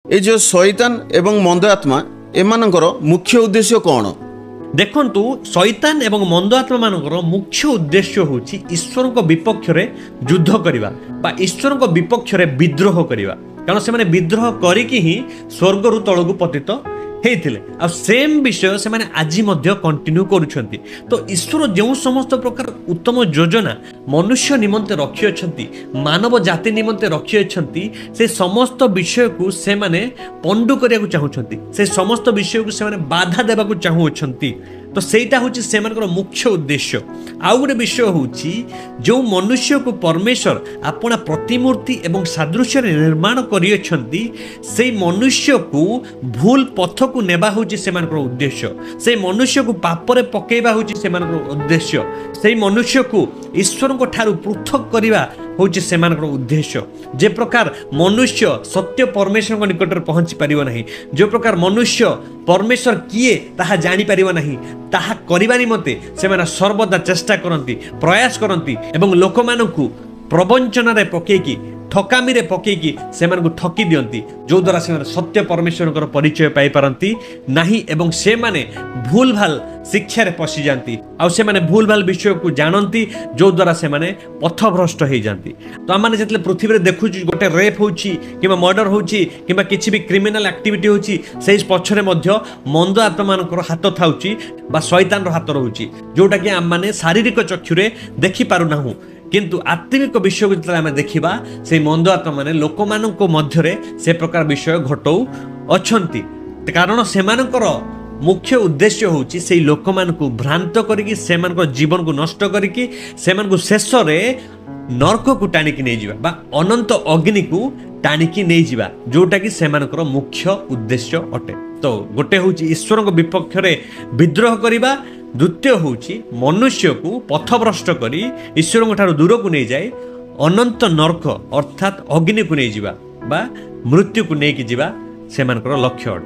ए जो शैतान एवं मंद आत्मा एमानकर मुख्य उद्देश्य कौन? देखंतु शैतान एवं मंद आत्मा मानकर मुख्य उद्देश्य होची ईश्वर को विपक्ष रे युद्ध करिवा बा ईश्वर को विपक्ष रे विद्रोह करिवा। कारण से माने विद्रोह करिकि ही स्वर्ग रु तळगु पतित हेइथिले आ सेम विषय से माने आजि मध्य कंटिन्यू करूछंती। तो ईश्वर जो समस्त प्रकार उत्तम योजना मनुष्य निमंते रखी अछंती, मानव जाति निमंते रखी अछंती, से समस्त विषय को से माने पंडु करिया को चाहुछंती, से समस्त विषय को से माने बाधा देबा को चाहू अछंती। तो सेटा होची सेमानकर मुख्य उद्देश्य। आउ गोटे विषय होची जो मनुष्य को परमेश्वर अपना प्रतिमूर्ति एवं सादृश्य निर्माण करियछंती, से मनुष्य को भूल पथ को नेबा होची सेमानकर उद्देश्य। से मनुष्य को पापरे पकेबा होची सेमानकर उद्देश्य। से मनुष्य को ईश्वर को ठारू पृथक करिवा होची सेमानकर उद्देश्य। जे प्रकार मनुष्य सत्य परमेश्वर को निकट पहुंची पारिबो नहीं, जो प्रकार मनुष्य परमेश्वर किए ताहा जानी पारिबो नहीं, ताहा करिबा निमते सेमाना सर्वदा चेष्टा करंती, प्रयास करंती एवं लोकमानंकु प्रवंचन रे पकेकी ठकामी रे पकेकी सेमानकु ठकी दियंती, जो द्वारा सेमाने सत्य परमेश्वर परिचय पाई पारंती नाही एवं से माने भूल भाल शिक्षा रे पसी जानती आ से माने भूल भाल विषय को जानती, जो द्वारा से माने पथभ्रष्ट हो जाती। तो आम जिते पृथ्वी में देखु गोटे रेप होची किबा मर्डर होची किबा किछि भी क्रिमिनल एक्टिविटी होची, से पछरे मध्य मंद आत्मा मानकर हाथ थाउची बा शैतान रो हाथ रहउची, जोटा कि आम माने शारीरिक चक्षुरे देखि पारु नाहु। किंतु आत्मिक विषय को जिते आम देखा से मंद आत्मा माने लोक मानक मध्यरे से प्रकार विषय घटौ अछंती। कारण सेमानकर मुख्य उद्देश्य होची से लोक मानकु भ्रांत करिकि सेमानकर जीवन को नष्ट करिकि सेमानकु शेष रे नरक को टाणिकी नहीं जिबा बा अनंत अग्नि को टाणिकी नहीं जिबा, जोटा कि सेमानकर मुख्य उद्देश्य अटे। तो गोटे होची ईश्वर को विपक्ष रे विद्रोह करिबा, द्वितीय होची मनुष्य को पथभ्रष्ट करी ईश्वर ठारू दूर को नहीं जाए अनंत नरक अर्थात अग्नि को नहीं जिबा बा मृत्यु को नहीं जिबा सेमानकर लक्ष्य अटे।